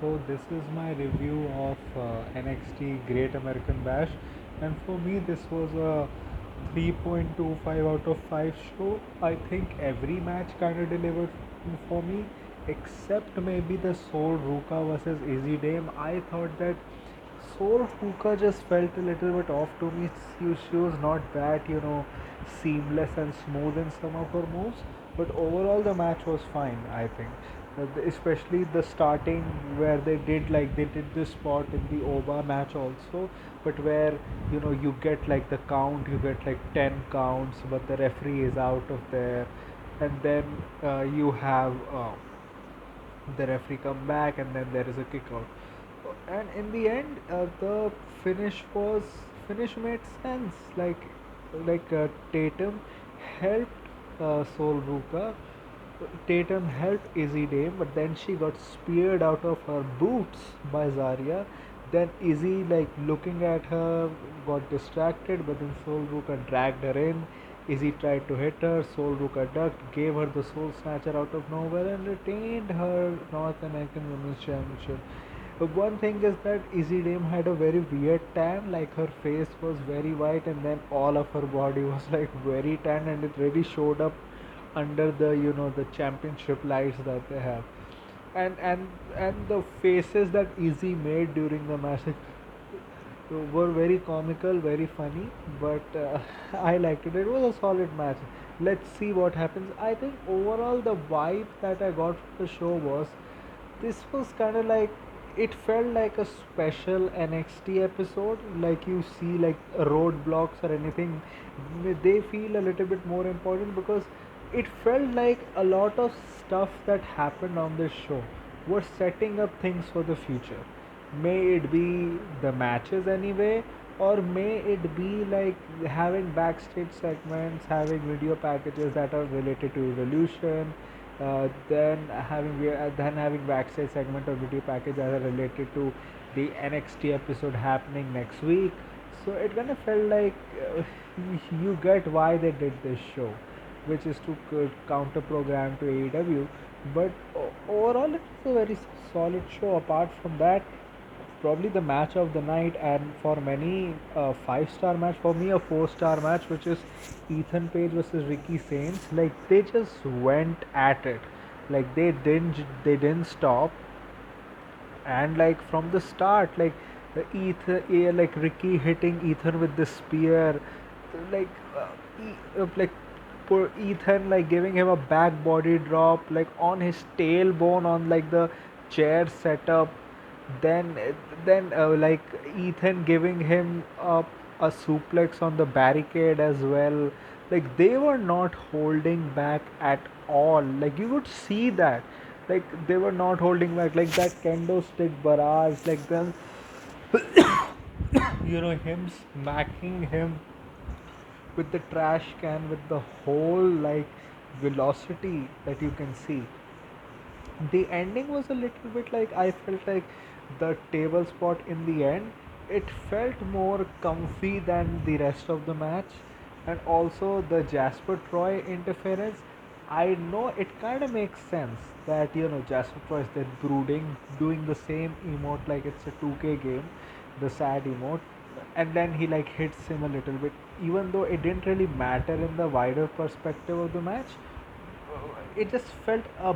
So this is my review of NXT Great American Bash, and for me this was a 3.25 out of 5 show. I think every match kind of delivered for me, except maybe the Soul Ruka versus Easy Dame. I thought that Soul Hookah just felt a little bit off to me. She was not that, seamless and smooth in some of her moves, but overall the match was fine, I think. Especially the starting where they did this spot in the Oba match also, but where you get like the count, you get like 10 counts, but the referee is out of there, and then you have the referee come back, and then there is a kick out, and in the end the finish was finish made sense, like Tatum helped Sol Ruka. Tatum helped Izzy Dame, but then she got speared out of her boots by Zarya. Then Izzy, like looking at her, got distracted, but then Sol Ruka dragged her in. Izzy tried to hit her. Sol Ruka ducked, gave her the Soul Snatcher out of nowhere, and retained her North American Women's Championship. But one thing is that Izzy Dame had a very weird tan, like her face was very white, and then all of her body was like very tan, and it really showed up under the the championship lights that they have, and the faces that Izzy made during the match were very comical, very funny, but I liked it. It was a solid match. Let's see what happens. I think overall the vibe that I got from the show was this was kind of like it felt like a special NXT episode. Like you see, like roadblocks or anything, they feel a little bit more important because it felt like a lot of stuff that happened on this show were setting up things for the future. May it be the matches anyway, or may it be like having backstage segments, having video packages that are related to Evolution, then having backstage segment or video package that are related to the NXT episode happening next week. So it kind of felt like you get why they did this show, which is to counter program to AEW. But overall, it was a very solid show. Apart from that, probably the match of the night, and for many a 5-star match, for me a 4-star match, which is Ethan Page versus Ricky Saints. Like they just went at it, like they didn't stop, and like from the start, like like Ricky hitting Ethan with the spear, like like poor Ethan like giving him a back body drop like on his tailbone on like the chair setup, then like Ethan giving him a suplex on the barricade as well. Like they were not holding back at all. Like you would see that, like they were not holding back. Like that kendo stick barrage, like them, him smacking him with the trash can with the whole like velocity that you can see. The ending was a little bit like I felt like the table spot in the end. It felt more comfy than the rest of the match, and also the Jasper Troy interference. I know it kind of makes sense that Jasper Troy is there brooding, doing the same emote like it's a 2K game, the sad emote, and then he like hits him a little bit, even though it didn't really matter in the wider perspective of the match. It just felt a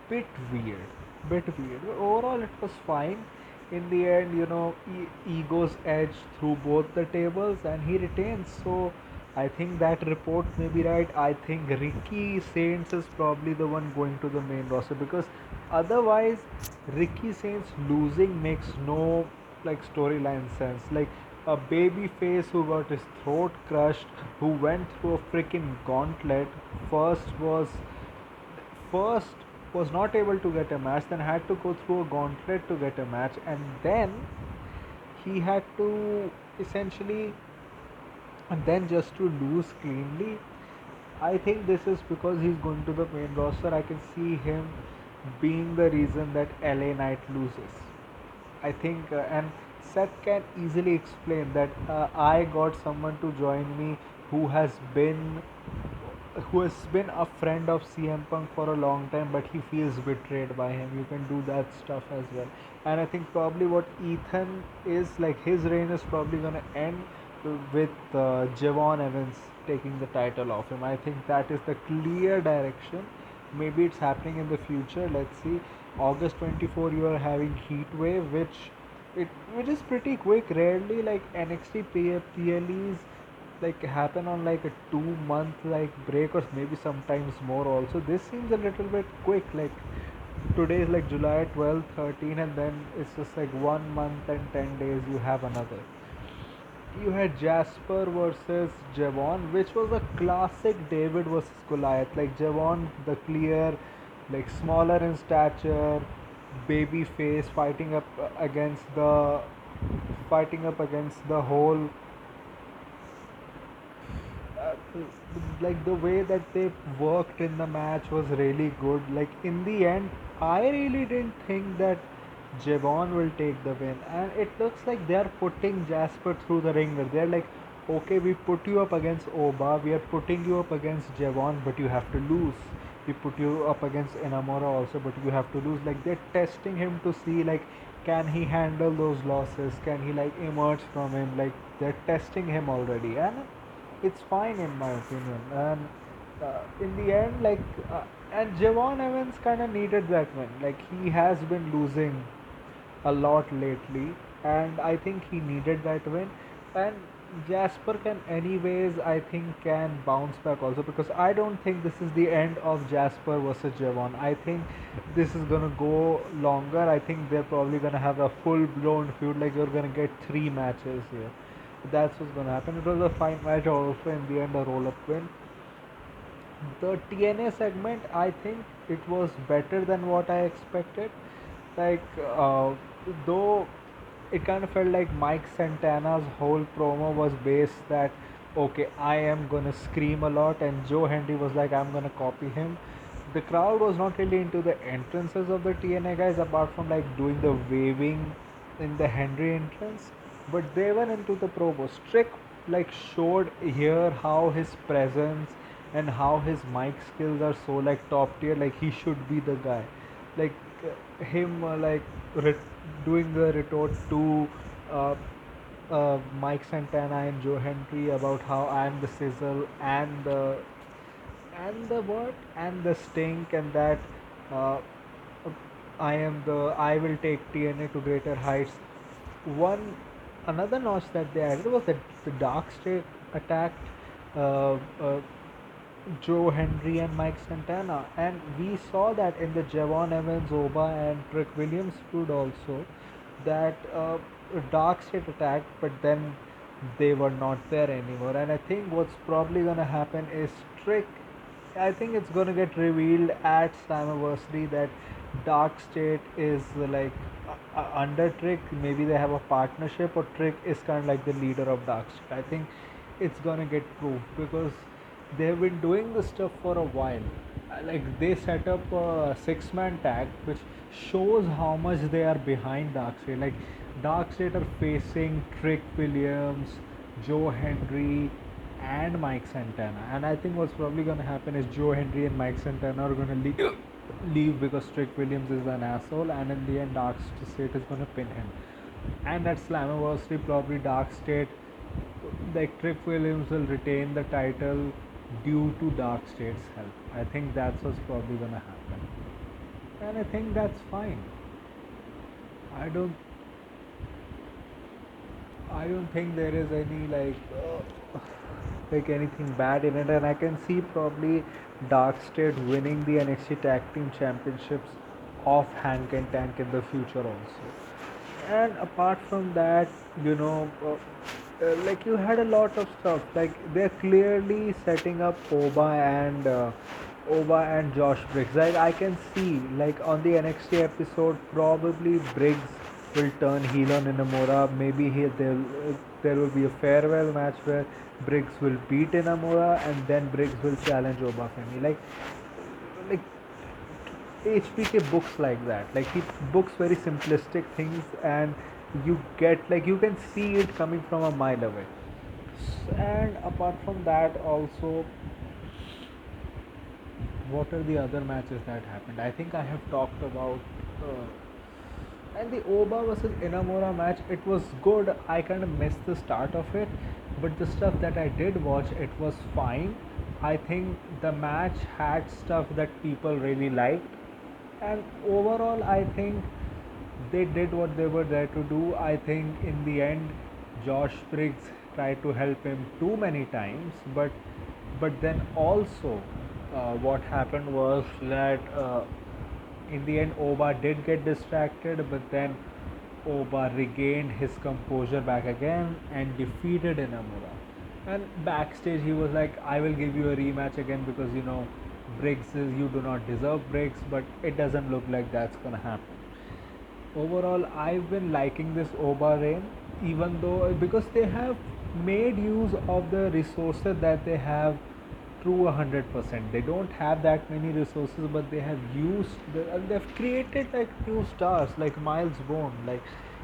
bit weird, bit weird. But overall, it was fine. In the end, Ego's edge through both the tables, and he retains. So I think that report may be right. I think Ricky Saints is probably the one going to the main roster, because otherwise, Ricky Saints losing makes no like storyline sense. Like a baby face who got his throat crushed, who went through a freaking gauntlet. First was first was not able to get a match, then had to go through a gauntlet to get a match, and then he had to essentially, and then just to lose cleanly. I think this is because he's going to the main roster. I can see him being the reason that LA Knight loses. I think, and Seth can easily explain that I got someone to join me who has been who has been a friend of CM Punk for a long time, but he feels betrayed by him. You can do that stuff as well. And I think probably what Ethan is like, his reign is probably going to end with Javon Evans taking the title off him. I think that is the clear direction. Maybe it's happening in the future. Let's see. August 24, you are having Heat Wave, it which is pretty quick. Rarely like NXT PLEs like happen on like a 2 month like break, or maybe sometimes more also. This seems a little bit quick. Like today is like July 12th, 13, and then it's just like 1 month and 10 days you have another. You had Jasper versus Javon, which was a classic David versus Goliath. Like Javon, the clear, like smaller in stature, baby face, fighting up against the whole uh, like the way that they worked in the match was really good. Like in the end, I really didn't think that Javon will take the win, and it looks like they are putting Jasper through the ringer. They're like, okay, we put you up against Oba, we are putting you up against Javon, but you have to lose. We put you up against Inamura also, but you have to lose. Like they're testing him to see like can he handle those losses? Can he like emerge from him? Like they're testing him already, and it's fine in my opinion. And in the end, and Javon Evans kind of needed that win. Like he has been losing a lot lately, and I think he needed that win. And Jasper can, anyways, I think can bounce back also, because I don't think this is the end of Jasper versus Javon. I think this is gonna go longer. I think they're probably gonna have a full blown feud. Like you're gonna get 3 matches here. That's what's gonna happen. It was a fine match also. In the end, a roll up win. The TNA segment, I think it was better than what I expected. Like, though it kind of felt like Mike Santana's whole promo was based that, okay, I am gonna scream a lot, and Joe Henry was like, I'm gonna copy him. The crowd was not really into the entrances of the TNA guys, apart from like doing the waving in the Henry entrance, but they were into the promos. Strick like showed here how his presence and how his mic skills are so like top tier. Like he should be the guy. Like him doing the retort to uh, Mike Santana and Joe Henry about how I'm the sizzle and the what and the stink, and that uh, I will take TNA to greater heights. One Another notch that they added was that the Dark State attacked uh, uh, Joe Henry and Mike Santana, and we saw that in the Javon Evans, Oba, and Trick Williams feud also, that Dark State attacked, but then they were not there anymore. And I think what's probably gonna happen is Trick. I think it's gonna get revealed at Slammiversary that Dark State is under Trick. Maybe they have a partnership, or Trick is kind of like the leader of Dark State. I think it's gonna get proved, because they've been doing this stuff for a while. Like they set up a six-man tag, which shows how much they are behind Dark State. Like Dark State are facing Trick Williams, Joe Henry, and Mike Santana. And I think what's probably going to happen is Joe Henry and Mike Santana are going to leave because Trick Williams is an asshole, and in the end, Dark State is going to pin him. And at Slammiversary, probably Dark State, like Trick Williams will retain the title due to Dark State's help. I think that's what's probably going to happen. And I think that's fine. I don't I don't think there is any like anything bad in it, and I can see probably Dark State winning the NXT Tag Team Championships off Hank and Tank in the future also. And apart from that, like you had a lot of stuff. Like they're clearly setting up Oba and Josh Briggs. Like I can see, like on the NXT episode, probably Briggs will turn heel on Inamura. Maybe there will be a farewell match where Briggs will beat Inamura, and then Briggs will challenge Oba Femi. Like HBK books like that. Like he books very simplistic things, and you can see it coming from a mile away. And apart from that, also What are the other matches that happened? I think I have talked about. And the Oba versus Inamura match, it was good. I kind of missed the start of it, but the stuff that I did watch, it was fine. I think the match had stuff that people really liked, and overall, I think they did what they were there to do. I think in the end, Josh Briggs tried to help him too many times, but then also, what happened was that in the end, Oba did get distracted, but then Oba regained his composure back again and defeated Inamura. And backstage, he was like, I will give you a rematch again because Briggs is, you do not deserve Briggs, but it doesn't look like that's gonna happen. Overall, I've been liking this Oba reign, even though because they have made use of the resources that they have to 100%. They don't have that many resources, but they have and they've created like new stars, like Miles Bone. Like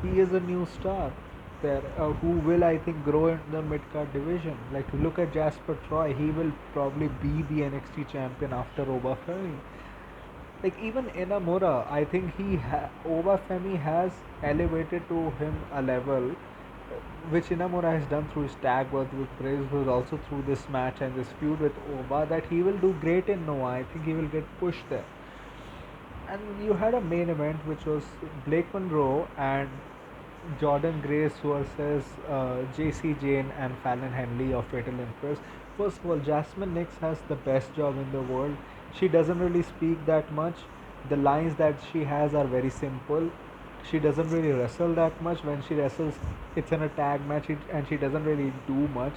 he is a new star there, who will I think grow in the mid card division. Like look at Jasper Troy, he will probably be the NXT champion after Oba Femi. Like even Inamura, I think Oba Femi has elevated to him a level which Inamura has done through his tag work with Praise, was also through this match and this feud with Oba, that he will do great in Noah. I think he will get pushed there. And you had a main event which was Blake Monroe and Jordan Grace versus JC Jane and Fallon Henley of Fatal Impress. First of all, Jasmine Nix has the best job in the world. She doesn't really speak that much. The lines that she has are very simple. She doesn't really wrestle that much. When she wrestles, it's in a tag match and she doesn't really do much.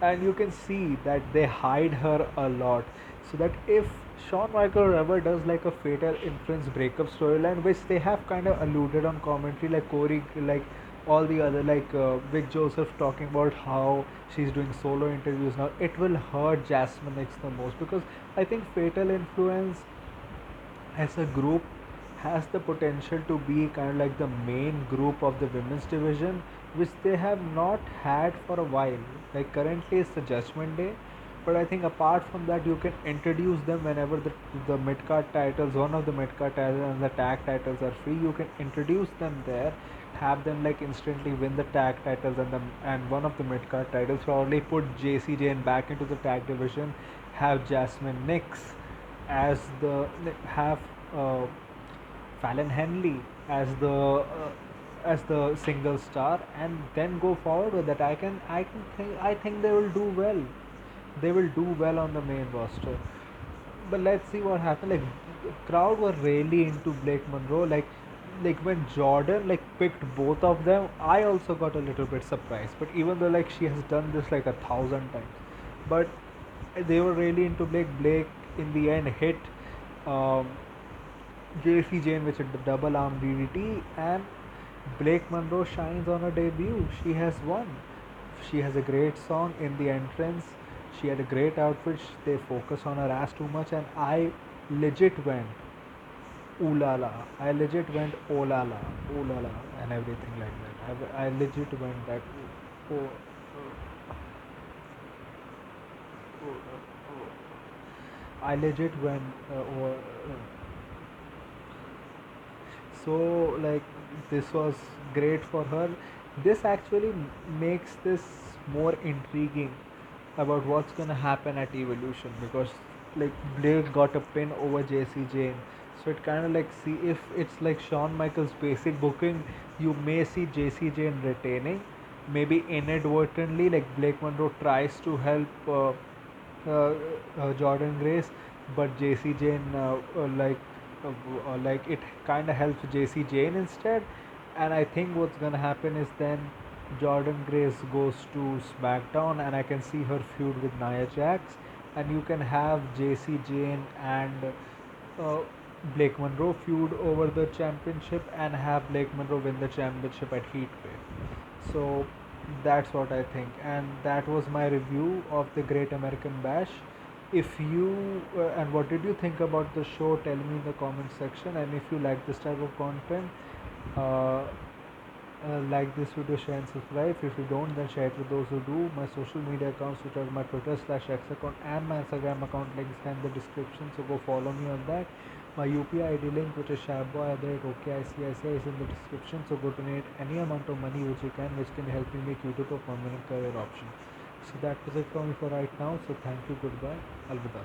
And you can see that they hide her a lot. So that if Shawn Michaels ever does like a fatal influence breakup storyline, which they have kind of alluded on commentary, like Corey, like all the other, like Vic Joseph talking about how she's doing solo interviews now, it will hurt Jasmine X the most because I think fatal influence as a group has the potential to be kind of like the main group of the women's division, which they have not had for a while. Like currently it's the Judgment Day, but I think apart from that, you can introduce them whenever the mid card titles, one of the mid card titles and the tag titles are free. You can introduce them there, have them like instantly win the tag titles and one of the mid card titles. Probably put JC Jane back into the tag division, have Jasmine Nix as the have Fallon Henley as the single star, and then go forward with that. I think they will do well. They will do well on the main roster. But let's see what happens. Like crowd were really into Blake Monroe. Like when Jordan like picked both of them, I also got a little bit surprised. But even though like she has done this like 1,000 times, but they were really into Blake. Blake in the end hit um, JC Jane with a double arm DDT, and Blake Monroe shines on her debut. She has won. She has a great song in the entrance. She had a great outfit. They focus on her ass too much, and I legit went ooh la la. I legit went oh la la, and everything like that. I legit went that oh, oh, oh, oh. I legit went so like this was great for her. This actually makes this more intriguing about what's gonna happen at Evolution, because like Blake got a pin over JC Jane, so it kind of like, see if it's like Shawn Michaels basic booking, you may see JC Jane retaining, maybe inadvertently, like Blake Monroe tries to help Jordan Grace, but JC Jane like it kind of helps JC Jane instead. And I think what's gonna happen is then Jordan Grace goes to SmackDown, and I can see her feud with Nia Jax, and you can have JC Jane and uh, Blake Monroe feud over the championship, and have Blake Monroe win the championship at Heatwave. So that's what I think, and that was my review of the Great American Bash. If you and what did you think about the show? Tell me in the comment section, and if you like this type of content, uh, Like this video, share and subscribe. If you don't, then share it with those who do. My social media accounts, which are my Twitter/X account and my Instagram account, links are in the description. So go follow me on that. My UPI ID link, which is sharboy@okicici, is in the description. So go donate any amount of money which you can, which can help me make YouTube a permanent career option. So that was it for me for right now. So thank you. Goodbye. Alvida.